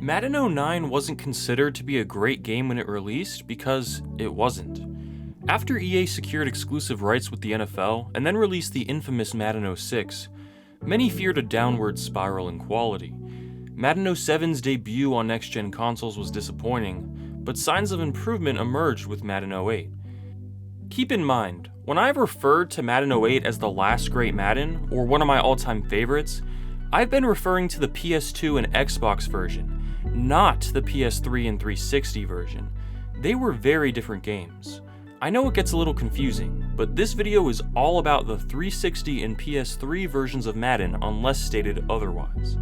Madden 09 wasn't considered to be a great game when it released because it wasn't. After EA secured exclusive rights with the NFL and then released the infamous Madden 06, many feared a downward spiral in quality. Madden 07's debut on next-gen consoles was disappointing, but signs of improvement emerged with Madden 08. Keep in mind, when I've referred to Madden 08 as the last great Madden, or one of my all-time favorites, I've been referring to the PS2 and Xbox version, not the PS3 and 360 version. They were very different games. I know it gets a little confusing, but this video is all about the 360 and PS3 versions of Madden unless stated otherwise.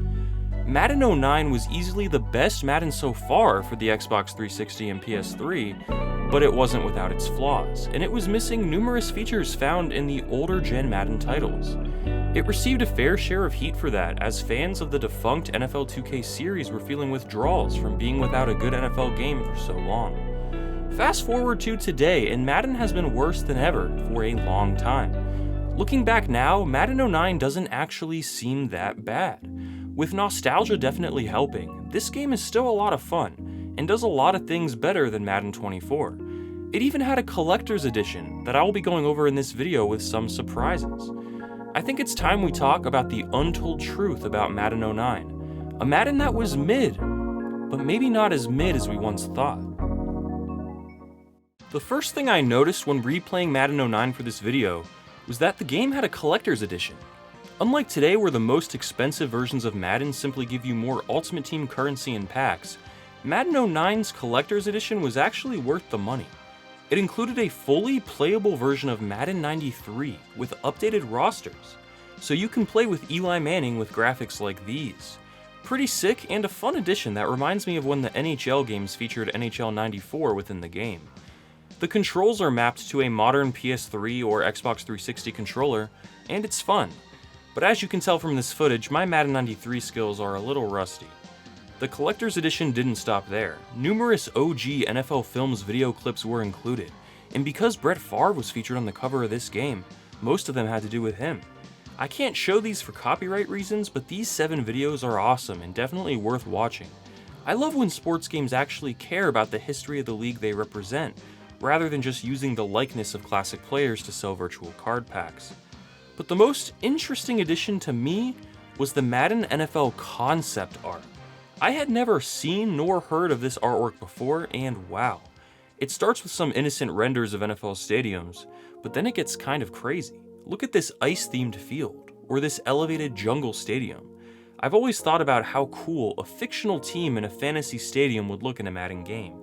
Madden 09 was easily the best Madden so far for the Xbox 360 and PS3, but it wasn't without its flaws, and it was missing numerous features found in the older gen Madden titles. It received a fair share of heat for that, as fans of the defunct NFL 2K series were feeling withdrawals from being without a good NFL game for so long. Fast forward to today, and Madden has been worse than ever for a long time. Looking back now, Madden 09 doesn't actually seem that bad. With nostalgia definitely helping, this game is still a lot of fun, and does a lot of things better than Madden 24. It even had a collector's edition that I will be going over in this video with some surprises. I think it's time we talk about the untold truth about Madden 09. A Madden that was mid, but maybe not as mid as we once thought. The first thing I noticed when replaying Madden 09 for this video was that the game had a collector's edition. Unlike today, where the most expensive versions of Madden simply give you more Ultimate Team currency and packs, Madden 09's collector's edition was actually worth the money. It included a fully playable version of Madden 93 with updated rosters, so you can play with Eli Manning with graphics like these. Pretty sick and a fun addition that reminds me of when the NHL games featured NHL 94 within the game. The controls are mapped to a modern PS3 or Xbox 360 controller, and it's fun. But as you can tell from this footage, my Madden 93 skills are a little rusty. The collector's edition didn't stop there. Numerous OG NFL Films video clips were included, and because Brett Favre was featured on the cover of this game, most of them had to do with him. I can't show these for copyright reasons, but these 7 videos are awesome and definitely worth watching. I love when sports games actually care about the history of the league they represent, rather than just using the likeness of classic players to sell virtual card packs. But the most interesting addition to me was the Madden NFL concept art. I had never seen nor heard of this artwork before, and wow. It starts with some innocent renders of NFL stadiums, but then it gets kind of crazy. Look at this ice-themed field, or this elevated jungle stadium. I've always thought about how cool a fictional team in a fantasy stadium would look in a Madden game.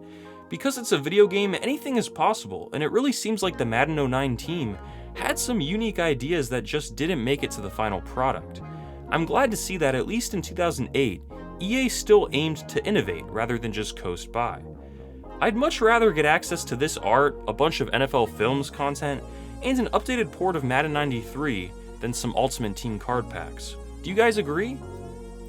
Because it's a video game, anything is possible, and it really seems like the Madden 09 team had some unique ideas that just didn't make it to the final product. I'm glad to see that at least in 2008, EA still aimed to innovate rather than just coast by. I'd much rather get access to this art, a bunch of NFL Films content, and an updated port of Madden 93 than some Ultimate Team card packs. Do you guys agree?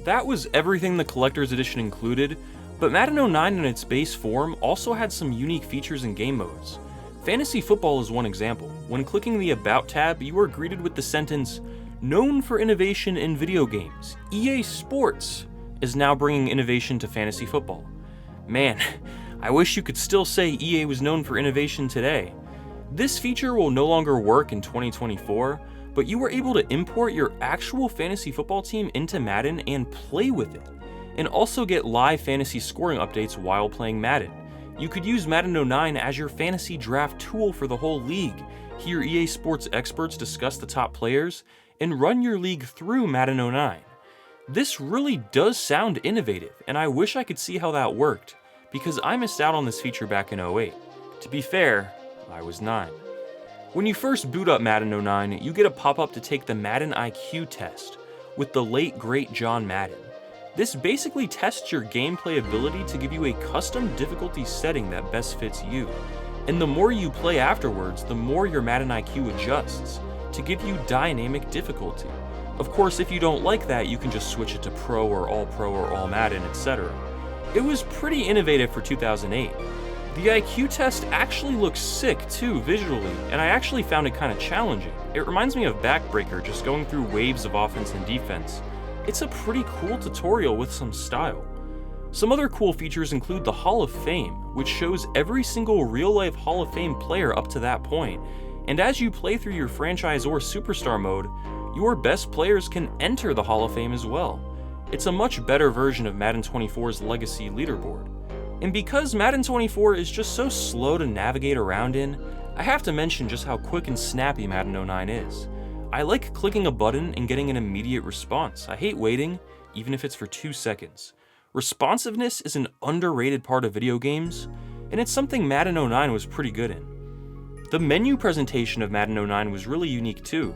That was everything the collector's edition included, but Madden 09 in its base form also had some unique features and game modes. Fantasy football is one example. When clicking the About tab, you are greeted with the sentence, "Known for innovation in video games, EA Sports is now bringing innovation to fantasy football." Man, I wish you could still say EA was known for innovation today. This feature will no longer work in 2024, but you were able to import your actual fantasy football team into Madden and play with it, and also get live fantasy scoring updates while playing Madden. You could use Madden 09 as your fantasy draft tool for the whole league, hear EA Sports experts discuss the top players, and run your league through Madden 09. This really does sound innovative, and I wish I could see how that worked, because I missed out on this feature back in 08. To be fair, I was 9. When you first boot up Madden 09, you get a pop-up to take the Madden IQ test with the late great John Madden. This basically tests your gameplay ability to give you a custom difficulty setting that best fits you. And the more you play afterwards, the more your Madden IQ adjusts to give you dynamic difficulty. Of course, if you don't like that, you can just switch it to Pro or All Madden, etc. It was pretty innovative for 2008. The IQ test actually looks sick too visually, and I actually found it kind of challenging. It reminds me of Backbreaker, just going through waves of offense and defense. It's a pretty cool tutorial with some style. Some other cool features include the Hall of Fame, which shows every single real-life Hall of Fame player up to that point, and as you play through your franchise or superstar mode, your best players can enter the Hall of Fame as well. It's a much better version of Madden 24's legacy leaderboard. And because Madden 24 is just so slow to navigate around in, I have to mention just how quick and snappy Madden 09 is. I like clicking a button and getting an immediate response. I hate waiting, even if it's for 2 seconds. Responsiveness is an underrated part of video games, and it's something Madden 09 was pretty good in. The menu presentation of Madden 09 was really unique too.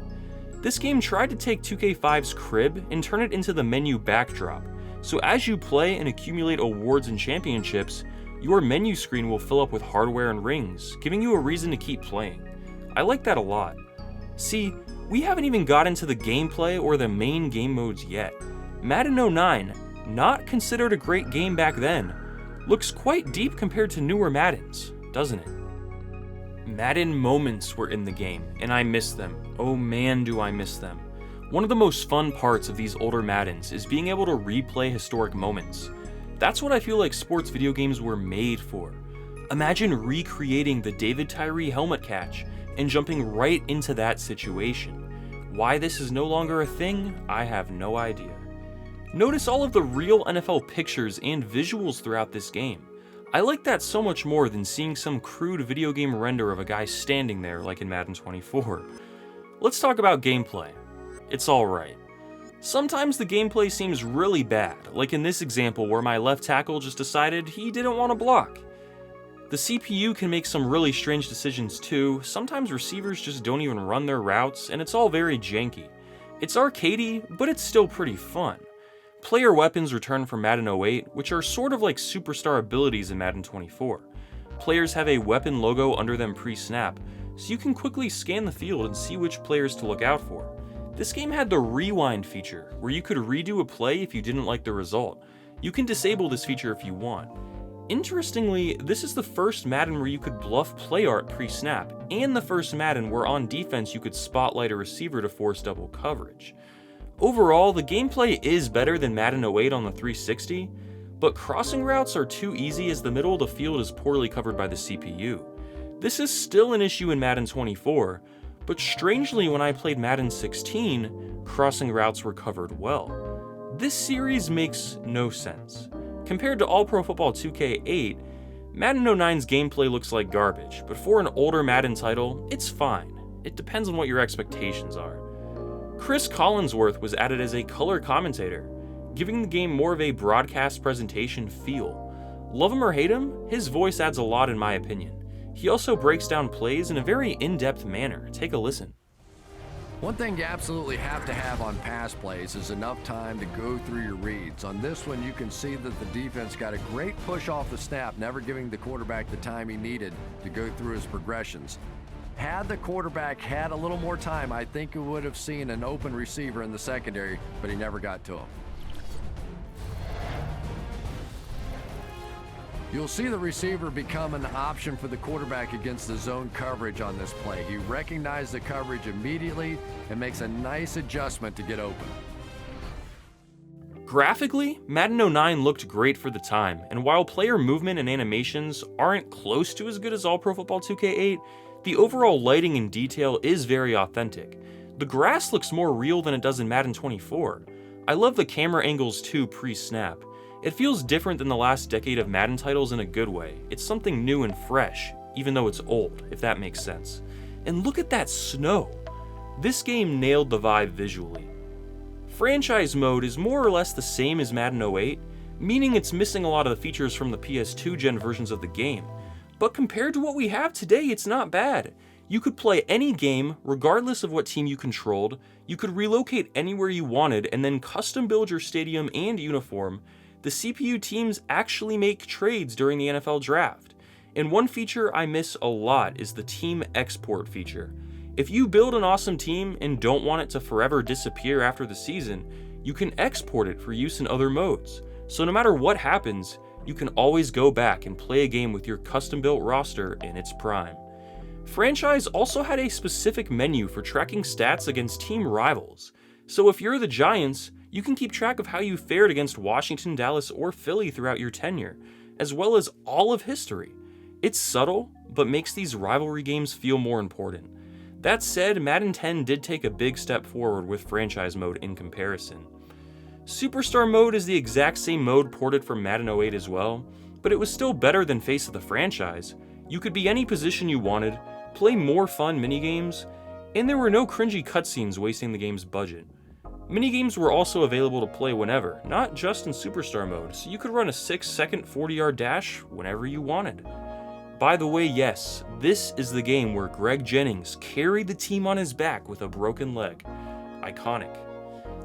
This game tried to take 2K5's crib and turn it into the menu backdrop, so as you play and accumulate awards and championships, your menu screen will fill up with hardware and rings, giving you a reason to keep playing. I like that a lot. See, we haven't even got into the gameplay or the main game modes yet. Madden 09, not considered a great game back then, looks quite deep compared to newer Maddens, doesn't it? Madden moments were in the game, and I miss them. Oh man, do I miss them. One of the most fun parts of these older Maddens is being able to replay historic moments. That's what I feel like sports video games were made for. Imagine recreating the David Tyree helmet catch and jumping right into that situation. Why this is no longer a thing, I have no idea. Notice all of the real NFL pictures and visuals throughout this game. I like that so much more than seeing some crude video game render of a guy standing there like in Madden 24. Let's talk about gameplay. It's alright. Sometimes the gameplay seems really bad, like in this example where my left tackle just decided he didn't want to block. The CPU can make some really strange decisions too. Sometimes receivers just don't even run their routes, and it's all very janky. It's arcadey, but it's still pretty fun. Player weapons return from Madden 08, which are sort of like superstar abilities in Madden 24. Players have a weapon logo under them pre-snap, so you can quickly scan the field and see which players to look out for. This game had the rewind feature, where you could redo a play if you didn't like the result. You can disable this feature if you want. Interestingly, this is the first Madden where you could bluff play art pre-snap, and the first Madden where on defense you could spotlight a receiver to force double coverage. Overall, the gameplay is better than Madden 08 on the 360, but crossing routes are too easy as the middle of the field is poorly covered by the CPU. This is still an issue in Madden 24, but strangely when I played Madden 16, crossing routes were covered well. This series makes no sense. Compared to All Pro Football 2K8, Madden 09's gameplay looks like garbage, but for an older Madden title, it's fine. It depends on what your expectations are. Chris Collinsworth was added as a color commentator, giving the game more of a broadcast presentation feel. Love him or hate him, his voice adds a lot in my opinion. He also breaks down plays in a very in-depth manner. Take a listen. One thing you absolutely have to have on pass plays is enough time to go through your reads. On this one, you can see that the defense got a great push off the snap, never giving the quarterback the time he needed to go through his progressions. Had the quarterback had a little more time, I think he would have seen an open receiver in the secondary, but he never got to him. You'll see the receiver become an option for the quarterback against the zone coverage on this play. He recognized the coverage immediately and makes a nice adjustment to get open. Graphically, Madden 09 looked great for the time, and while player movement and animations aren't close to as good as All Pro Football 2K8, the overall lighting and detail is very authentic. The grass looks more real than it does in Madden 24. I love the camera angles too pre-snap. It feels different than the last decade of Madden titles in a good way. It's something new and fresh, even though it's old, if that makes sense. And look at that snow! This game nailed the vibe visually. Franchise mode is more or less the same as Madden 08, meaning it's missing a lot of the features from the PS2 gen versions of the game. But compared to what we have today, it's not bad. You could play any game, regardless of what team you controlled, you could relocate anywhere you wanted, and then custom build your stadium and uniform. The CPU teams actually make trades during the NFL draft. And one feature I miss a lot is the team export feature. If you build an awesome team and don't want it to forever disappear after the season, you can export it for use in other modes. So no matter what happens, you can always go back and play a game with your custom-built roster in its prime. Franchise also had a specific menu for tracking stats against team rivals. So if you're the Giants, You can keep track of how you fared against Washington, Dallas, or Philly throughout your tenure, as well as all of history. It's subtle, but makes these rivalry games feel more important. That said, Madden 10 did take a big step forward with franchise mode in comparison. Superstar mode is the exact same mode ported from Madden 08 as well, but it was still better than Face of the Franchise. You could be any position you wanted, play more fun minigames, and there were no cringy cutscenes wasting the game's budget. Minigames were also available to play whenever, not just in Superstar mode, so you could run a 6-second 40-yard dash whenever you wanted. By the way, yes, this is the game where Greg Jennings carried the team on his back with a broken leg. Iconic.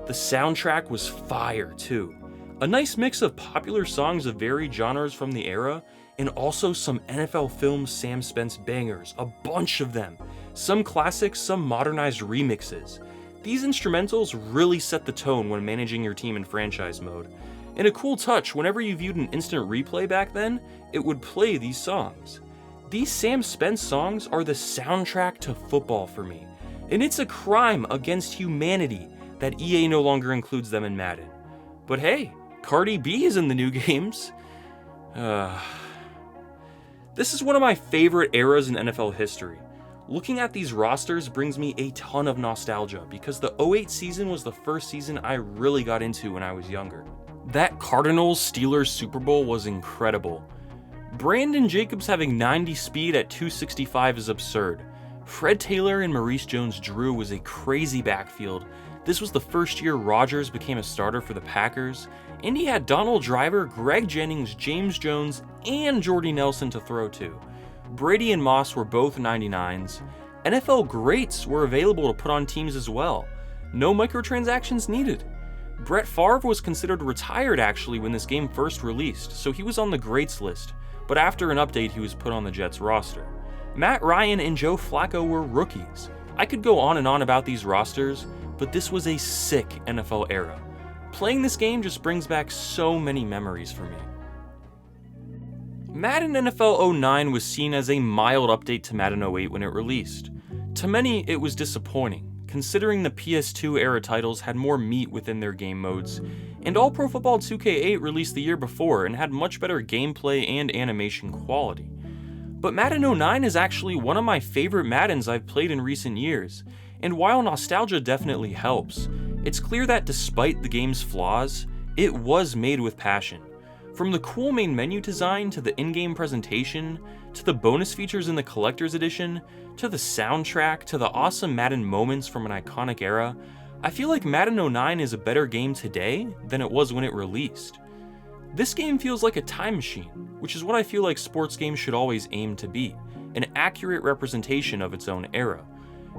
The soundtrack was fire too. A nice mix of popular songs of varied genres from the era, and also some NFL Films Sam Spence bangers, a bunch of them. Some classics, some modernized remixes. These instrumentals really set the tone when managing your team in franchise mode. And a cool touch, whenever you viewed an instant replay back then, it would play these songs. These Sam Spence songs are the soundtrack to football for me, and it's a crime against humanity that EA no longer includes them in Madden. But hey, Cardi B is in the new games. This is one of my favorite eras in NFL history. Looking at these rosters brings me a ton of nostalgia because the 08 season was the first season I really got into when I was younger. That Cardinals-Steelers Super Bowl was incredible. Brandon Jacobs having 90 speed at 265 is absurd. Fred Taylor and Maurice Jones-Drew was a crazy backfield. This was the first year Rodgers became a starter for the Packers, and he had Donald Driver, Greg Jennings, James Jones, and Jordy Nelson to throw to. Brady and Moss were both 99s. NFL greats were available to put on teams as well. No microtransactions needed. Brett Favre was considered retired actually when this game first released, so he was on the greats list, but after an update he was put on the Jets roster. Matt Ryan and Joe Flacco were rookies. I could go on and on about these rosters, but this was a sick NFL era. Playing this game just brings back so many memories for me. Madden NFL 09 was seen as a mild update to Madden 08 when it released. To many, it was disappointing, considering the PS2 era titles had more meat within their game modes, and All Pro Football 2K8 released the year before and had much better gameplay and animation quality. But Madden 09 is actually one of my favorite Maddens I've played in recent years, and while nostalgia definitely helps, it's clear that despite the game's flaws, it was made with passion. From the cool main menu design, to the in-game presentation, to the bonus features in the Collector's Edition, to the soundtrack, to the awesome Madden moments from an iconic era, I feel like Madden 09 is a better game today than it was when it released. This game feels like a time machine, which is what I feel like sports games should always aim to be, an accurate representation of its own era.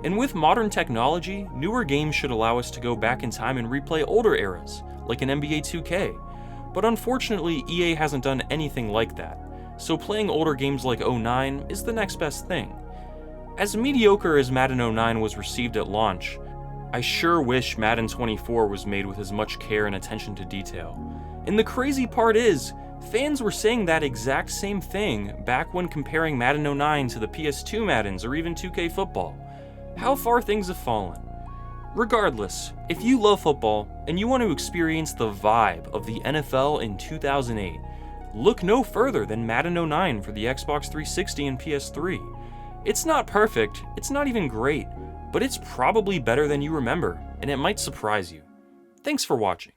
And with modern technology, newer games should allow us to go back in time and replay older eras, like an NBA 2K. But unfortunately, EA hasn't done anything like that, so playing older games like 09 is the next best thing. As mediocre as Madden 09 was received at launch, I sure wish Madden 24 was made with as much care and attention to detail. And the crazy part is, fans were saying that exact same thing back when comparing Madden 09 to the PS2 Maddens or even 2K Football. How far things have fallen. Regardless, if you love football and you want to experience the vibe of the NFL in 2008, look no further than Madden 09 for the Xbox 360 and PS3. It's not perfect, it's not even great, but it's probably better than you remember, and it might surprise you. Thanks for watching.